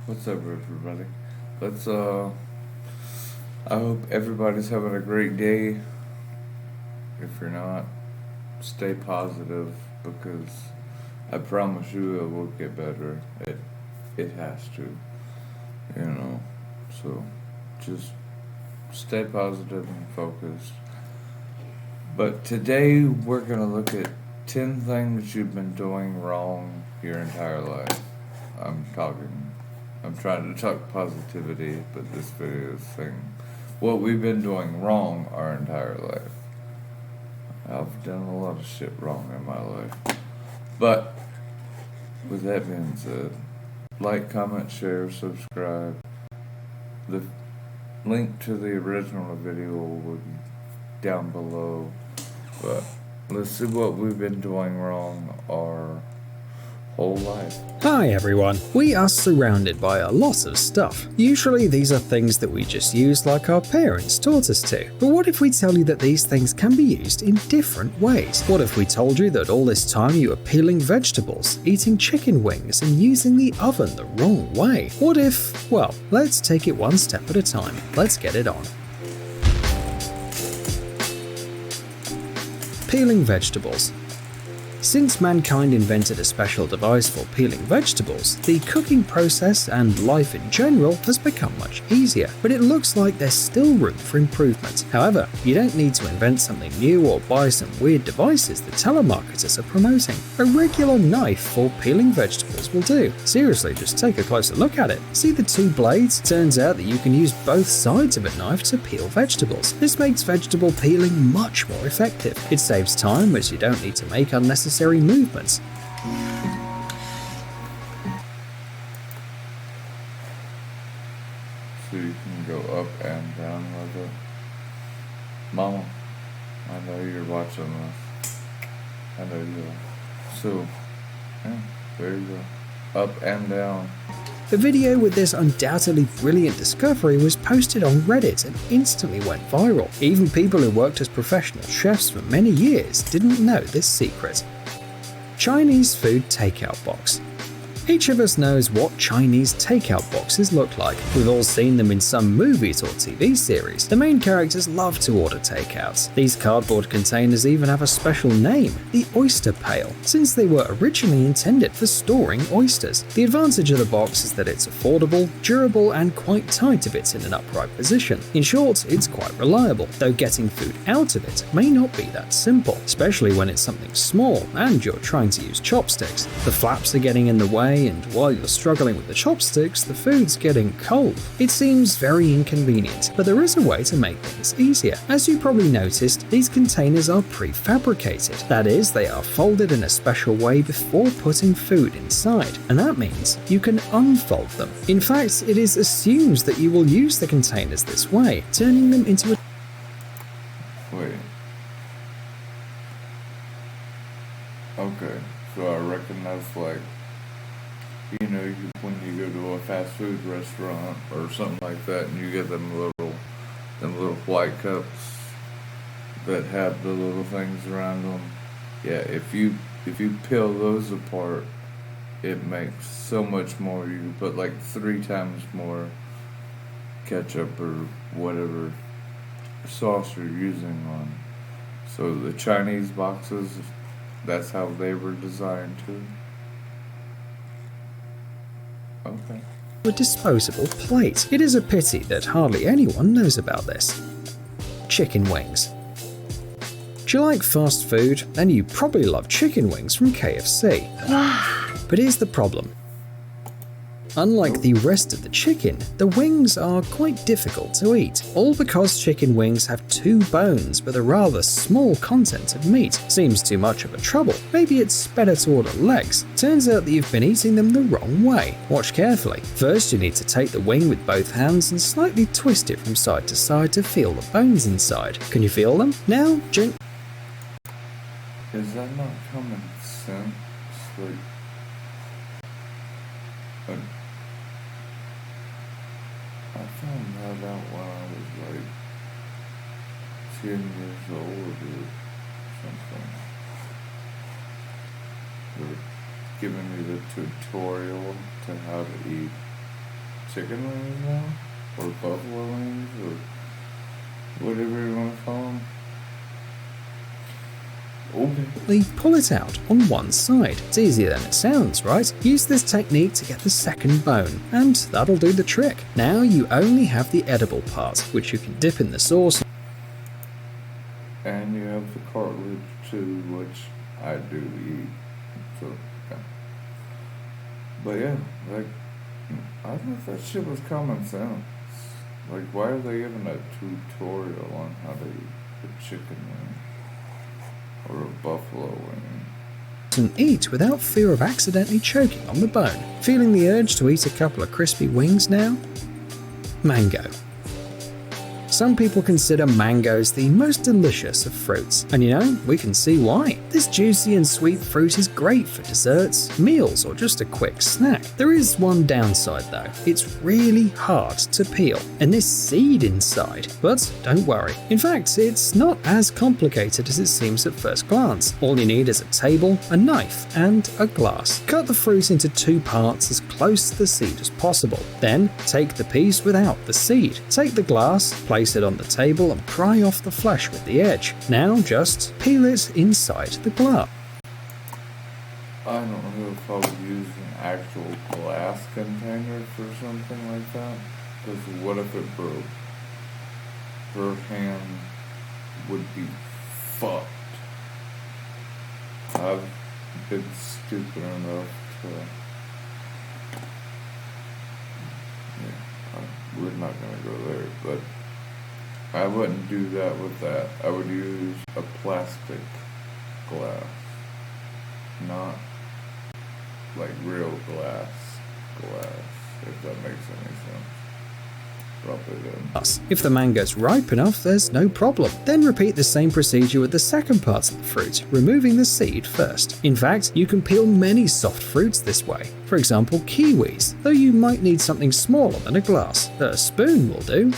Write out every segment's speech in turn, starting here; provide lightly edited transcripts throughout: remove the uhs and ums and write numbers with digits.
What's up, everybody? Let's, I hope everybody's having a great day. If you're not, stay positive because I promise you it will get better. It has to, you know. So just stay positive and focused. But today we're going to look at 10 things you've been doing wrong your entire life. I'm trying to talk positivity, but this video is saying what we've been doing wrong our entire life. I've done a lot of shit wrong in my life. But with that being said, like, comment, share, subscribe. The link to the original video will be down below. But let's see what we've been doing wrong our whole life. Hi everyone, we are surrounded by a lot of stuff. Usually these are things that we just use like our parents taught us to. But what if we tell you that these things can be used in different ways? What if we told you that all this time you were peeling vegetables, eating chicken wings, and using the oven the wrong way? What if, well, let's take it one step at a time. Let's get it on. Peeling vegetables. Since mankind invented a special device for peeling vegetables, the cooking process and life in general has become much easier, but it looks like there's still room for improvement. However, you don't need to invent something new or buy some weird devices that telemarketers are promoting. A regular knife for peeling vegetables will do. Seriously, just take a closer look at it. See the two blades? Turns out that you can use both sides of a knife to peel vegetables. This makes vegetable peeling much more effective. It saves time as you don't need to make unnecessary movements. So you can go up and down with it. Mama, I know you're watching this. I know you are. So, yeah, there you go. Up and down. The video with this undoubtedly brilliant discovery was posted on Reddit and instantly went viral. Even people who worked as professional chefs for many years didn't know this secret. Chinese food takeout box. Each of us knows what Chinese takeout boxes look like. We've all seen them in some movies or TV series. The main characters love to order takeouts. These cardboard containers even have a special name, the oyster pail, since they were originally intended for storing oysters. The advantage of the box is that it's affordable, durable, and quite tight if it's in an upright position. In short, it's quite reliable, though getting food out of it may not be that simple, especially when it's something small and you're trying to use chopsticks. The flaps are getting in the way, and while you're struggling with the chopsticks, the food's getting cold. It seems very inconvenient, but there is a way to make things easier. As you probably noticed, these containers are prefabricated. That is, they are folded in a special way before putting food inside, and that means you can unfold them. In fact, it is assumed that you will use the containers this way, turning them into a Wait. Okay, so I reckon that's like, you know, when you go to a fast food restaurant or something like that, and you get them little white cups that have the little things around them. Yeah, if you peel those apart, it makes so much more. You can put like 3 times more ketchup or whatever sauce you're using on. So the Chinese boxes, that's how they were designed too. Okay. disposable plate. It is a pity that hardly anyone knows about this. Chicken wings. Do you like fast food? Then you probably love chicken wings from KFC. But here's the problem. Unlike the rest of the chicken, the wings are quite difficult to eat, all because chicken wings have 2 bones with a rather small content of meat. Seems too much of a trouble. Maybe it's better to order legs. Turns out that you've been eating them the wrong way. Watch carefully. First, you need to take the wing with both hands and slightly twist it from side to side to feel the bones inside. Can you feel them? Now, Is that not common sense? Like, I found that out when I was like 10 years old or something. They were giving me the tutorial to how to eat chicken wings now, or buffalo wings, or whatever you want to call them. Okay. Pull it out on one side. It's easier than it sounds, right? Use this technique to get the second bone, and that'll do the trick. Now you only have the edible part, which you can dip in the sauce. And you have the cartilage too, which I do eat. So, yeah. But yeah, like, I thought that shit was common sense. Like, why are they giving a tutorial on how to eat a chicken wing? Or a buffalo wing? And eat without fear of accidentally choking on the bone. Feeling the urge to eat a couple of crispy wings now? Mango. Some people consider mangoes the most delicious of fruits, and we can see why. This juicy and sweet fruit is great for desserts, meals, or just a quick snack. There is one downside though. It's really hard to peel, and this seed inside. But don't worry. In fact, it's not as complicated as it seems at first glance. All you need is a table, a knife, and a glass. Cut the fruit into 2 parts as close to the seed as possible. Then, take the piece without the seed. Take the glass, place it on the table and pry off the flesh with the edge. Now just peel it inside the glass. I don't know if I would use an actual glass container for something like that. Because what if it broke? Her hand would be fucked. I've been stupid enough to... Yeah, we're not gonna go there, but I wouldn't do that with that. I would use a plastic glass, not like real glass, if that makes any sense. Drop it in. If the mango's ripe enough, there's no problem. Then repeat the same procedure with the second part of the fruit, removing the seed first. In fact, you can peel many soft fruits this way. For example, kiwis, though you might need something smaller than a glass. A spoon will do.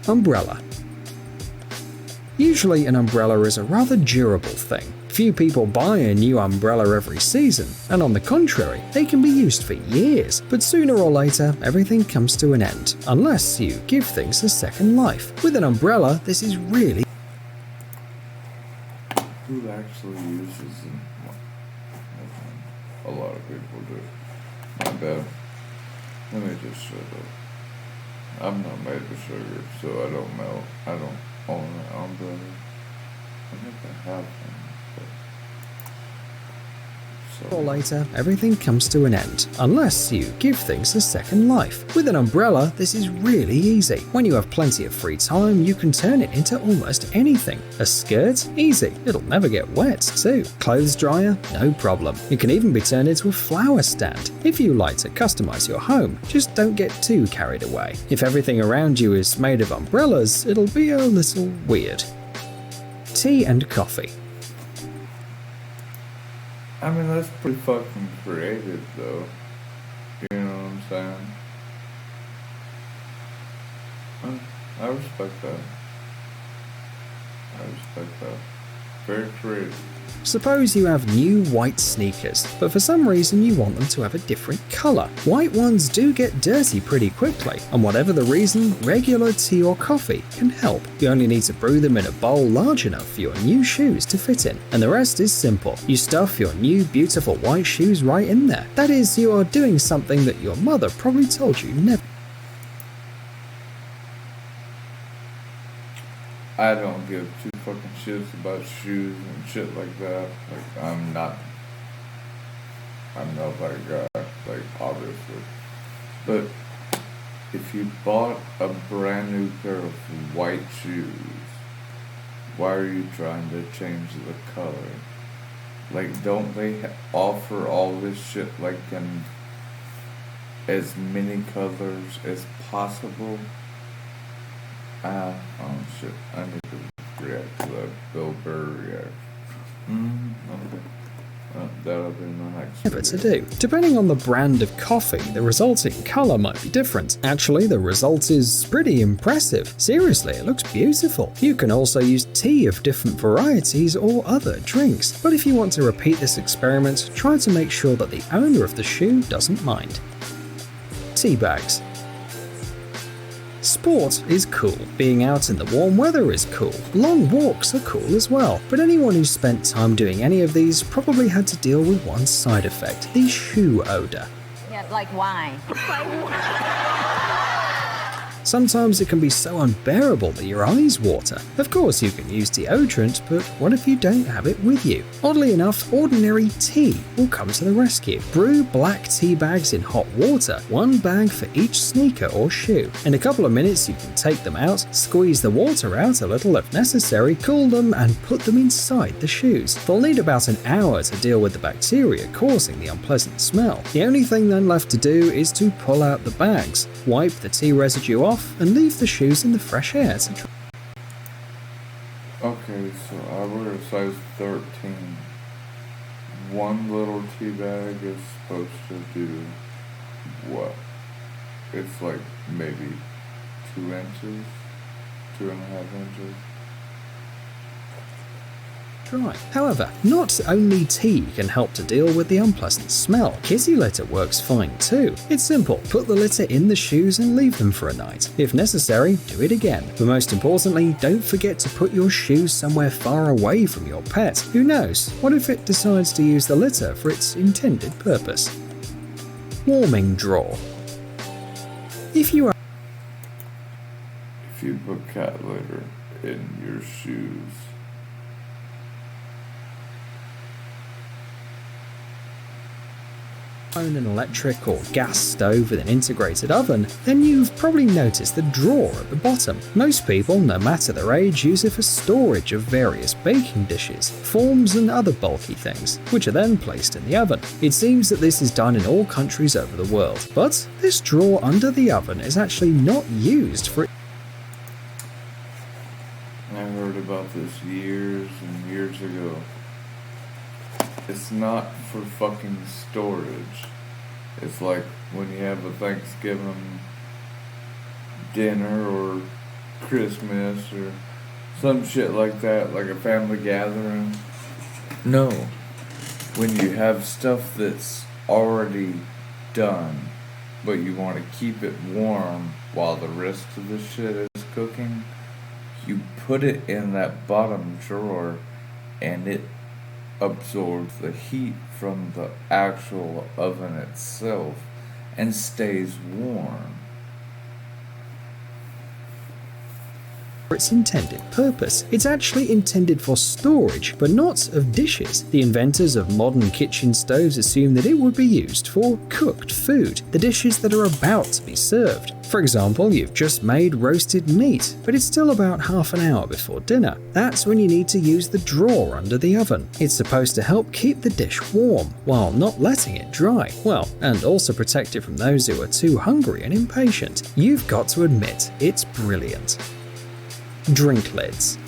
Umbrella. Usually an umbrella is a rather durable thing. Few people buy a new umbrella every season, and on the contrary, they can be used for years. But sooner or later, everything comes to an end, unless you give things a second life. With an umbrella, this is really... Who actually uses them? A lot of people do. My bad. Let me just shut up. I'm not made of sugar, so I don't melt. I don't own an umbrella. I think I have one. Or later, everything comes to an end, unless you give things a second life. With an umbrella, this is really easy. When you have plenty of free time, you can turn it into almost anything. A skirt? Easy. It'll never get wet, too. Clothes dryer? No problem. It can even be turned into a flower stand. If you like to customize your home, just don't get too carried away. If everything around you is made of umbrellas, it'll be a little weird. Tea and coffee. I mean, that's pretty fucking creative, though. You know what I'm saying? I respect that. Very creative. Suppose you have new white sneakers, but for some reason you want them to have a different color. White ones do get dirty pretty quickly, and whatever the reason, regular tea or coffee can help. You only need to brew them in a bowl large enough for your new shoes to fit in, and the rest is simple. You stuff your new beautiful white shoes right in there. That is, you are doing something that your mother probably told you never. I don't give two fucking shits about shoes and shit like that. Like, I'm not that guy, like, obviously. But if you bought a brand new pair of white shoes, why are you trying to change the color? Like, don't they offer all this shit, like, in as many colors as possible? Oh shit, I need to react to that Bill Burr reaction. Okay. That'll be my next video. To do. Depending on the brand of coffee, the resulting color might be different. Actually, the result is pretty impressive. Seriously, it looks beautiful. You can also use tea of different varieties or other drinks. But if you want to repeat this experiment, try to make sure that the owner of the shoe doesn't mind. Tea bags. Sport is cool. Being out in the warm weather is cool. Long walks are cool as well. But anyone who's spent time doing any of these probably had to deal with one side effect, the shoe odor. Yeah, like wine. Sometimes it can be so unbearable that your eyes water. Of course, you can use deodorant, but what if you don't have it with you? Oddly enough, ordinary tea will come to the rescue. Brew black tea bags in hot water, one bag for each sneaker or shoe. In a couple of minutes, you can take them out, squeeze the water out a little if necessary, cool them, and put them inside the shoes. They'll need about an hour to deal with the bacteria causing the unpleasant smell. The only thing then left to do is to pull out the bags, wipe the tea residue off, and leave the shoes in the fresh air to dry. Okay, so I wear a size 13. One little tea bag is supposed to do what? It's like maybe 2 inches, 2.5 inches. However, not only tea can help to deal with the unpleasant smell, kitty litter works fine too. It's simple, put the litter in the shoes and leave them for a night. If necessary, do it again. But most importantly, don't forget to put your shoes somewhere far away from your pet. Who knows, what if it decides to use the litter for its intended purpose? Warming drawer. If you put cat litter in your shoes, own an electric or gas stove with an integrated oven, then you've probably noticed the drawer at the bottom. Most people, no matter their age, use it for storage of various baking dishes, forms and other bulky things, which are then placed in the oven. It seems that this is done in all countries over the world, but this drawer under the oven is actually not used for I heard about this years and years ago. It's not for fucking storage. It's like when you have a Thanksgiving dinner or Christmas or some shit like that, like a family gathering. No. When you have stuff that's already done, but you want to keep it warm while the rest of the shit is cooking, you put it in that bottom drawer and it absorbs the heat from the actual oven itself and stays warm. its intended purpose. It's actually intended for storage, but not of dishes. The inventors of modern kitchen stoves assumed that it would be used for cooked food, the dishes that are about to be served. For example, you've just made roasted meat, but it's still about half an hour before dinner. That's when you need to use the drawer under the oven. It's supposed to help keep the dish warm, while not letting it dry. Well, and also protect it from those who are too hungry and impatient. You've got to admit, it's brilliant. Drink lids.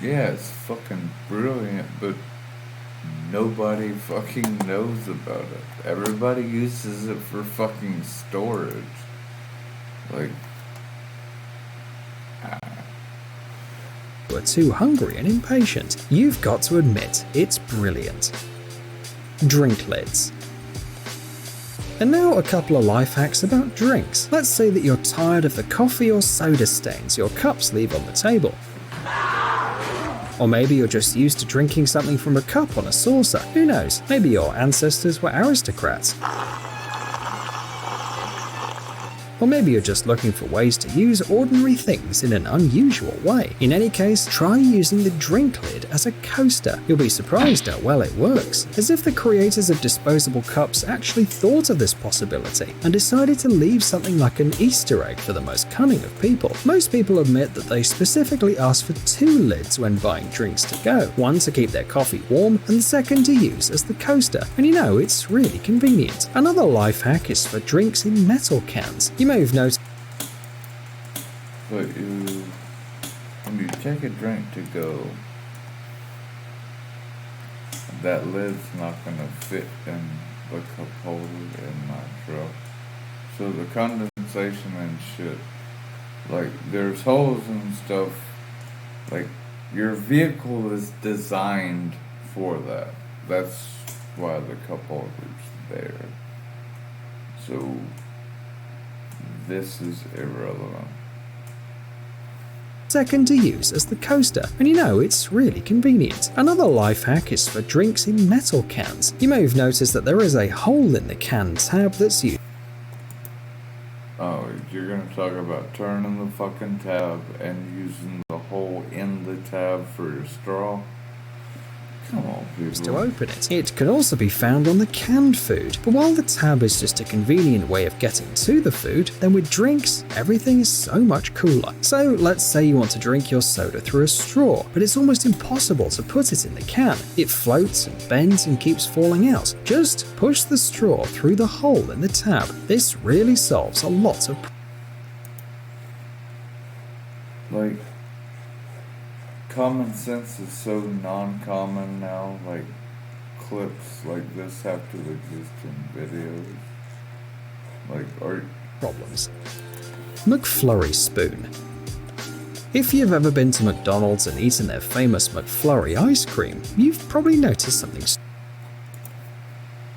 Yeah, it's fucking brilliant, but nobody fucking knows about it. Everybody uses it for fucking storage. Like, Who are too hungry and impatient. You've got to admit, it's brilliant. Drink lids. And now a couple of life hacks about drinks. Let's say that you're tired of the coffee or soda stains your cups leave on the table. Or maybe you're just used to drinking something from a cup on a saucer. Who knows? Maybe your ancestors were aristocrats. Or maybe you're just looking for ways to use ordinary things in an unusual way. In any case, try using the drink lid as a coaster. You'll be surprised how well it works. As if the creators of disposable cups actually thought of this possibility and decided to leave something like an Easter egg for the most cunning of people. Most people admit that they specifically ask for two lids when buying drinks to go. One to keep their coffee warm and the second to use as the coaster. And you know, it's really convenient. Another life hack is for drinks in metal cans. You may have noticed but when you take a drink to go, that lid's not gonna fit in the cup holder in my truck. So the condensation and shit, like there's holes and stuff, like your vehicle is designed for that. That's why the cup holder's there. So this is irrelevant. Second to use as the coaster, and you know it's really convenient. Another life hack is for drinks in metal cans. You may have noticed that there is a hole in the can tab that's used. Oh, you're gonna talk about turning the fucking tab and using the hole in the tab for your straw? Come on, to people. open it. It can also be found on the canned food, but while the tab is just a convenient way of getting to the food, then with drinks, everything is so much cooler. So let's say you want to drink your soda through a straw, but it's almost impossible to put it in the can. It floats and bends and keeps falling out. Just push the straw through the hole in the tab. This really solves a lot of Like, common sense is so non-common now. Like, clips like this have to exist in videos. Like, or problems. McFlurry spoon. If you've ever been to McDonald's and eaten their famous McFlurry ice cream, you've probably noticed something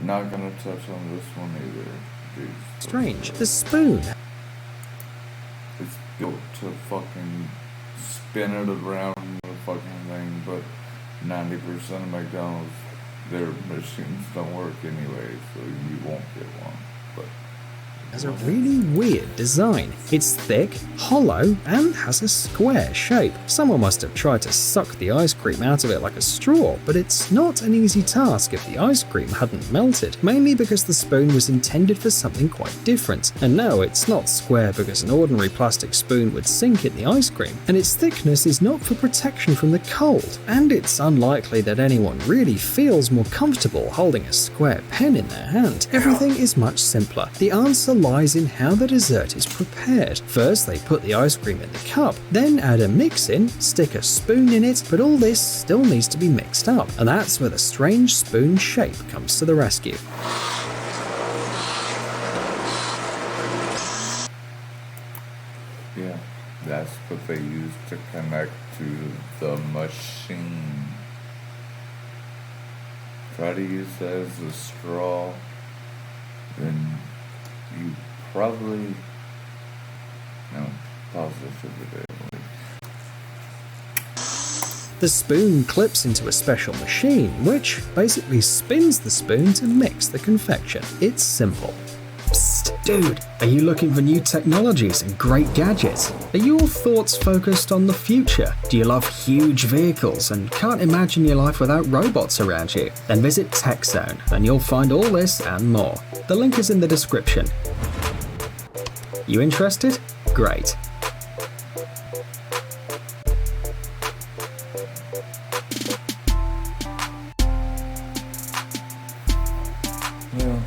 not gonna touch on this one either. Dude. strange. The spoon It's built to fucking spin it around the fucking thing, but 90% of McDonald's, their machines don't work anyway, so you won't get one. But has a really weird design. It's thick, hollow, and has a square shape. Someone must have tried to suck the ice cream out of it like a straw, but it's not an easy task if the ice cream hadn't melted, mainly because the spoon was intended for something quite different. And no, it's not square because an ordinary plastic spoon would sink in the ice cream, and its thickness is not for protection from the cold, and it's unlikely that anyone really feels more comfortable holding a square pen in their hand. Everything is much simpler. The answer lies in how the dessert is prepared. First, they put the ice cream in the cup, then add a mix in, stick a spoon in it, but all this still needs to be mixed up, and that's where the strange spoon shape comes to the rescue. yeah, that's what they use to connect to the machine. Try to use that as a straw, then you probably positivity. The spoon clips into a special machine, which basically spins the spoon to mix the confection. It's simple. Psst, dude, are you looking for new technologies and great gadgets? Are your thoughts focused on the future? Do you love huge vehicles and can't imagine your life without robots around you? Then visit TechZone and you'll find all this and more. The link is in the description. You interested? Great. Well,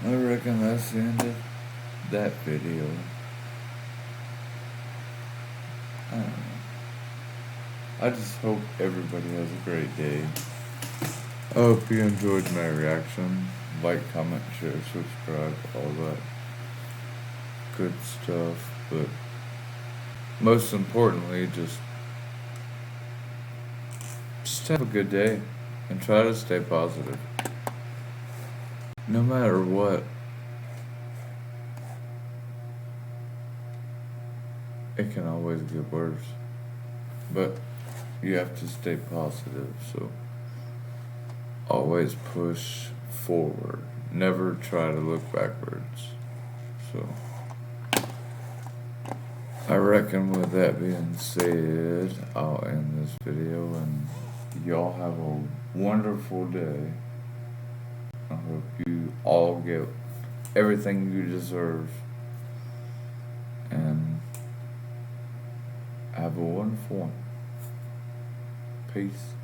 I reckon that's the end of that video. I don't know. I just hope everybody has a great day. I hope you enjoyed my reaction. Like, comment, share, subscribe, all that good stuff. But most importantly, just have a good day and try to stay positive. No matter what, it can always get worse. But you have to stay positive, so always push forward. Never try to look backwards. So I reckon with that being said, I'll end this video and y'all have a wonderful day. I hope you all get everything you deserve and have a wonderful one. Peace.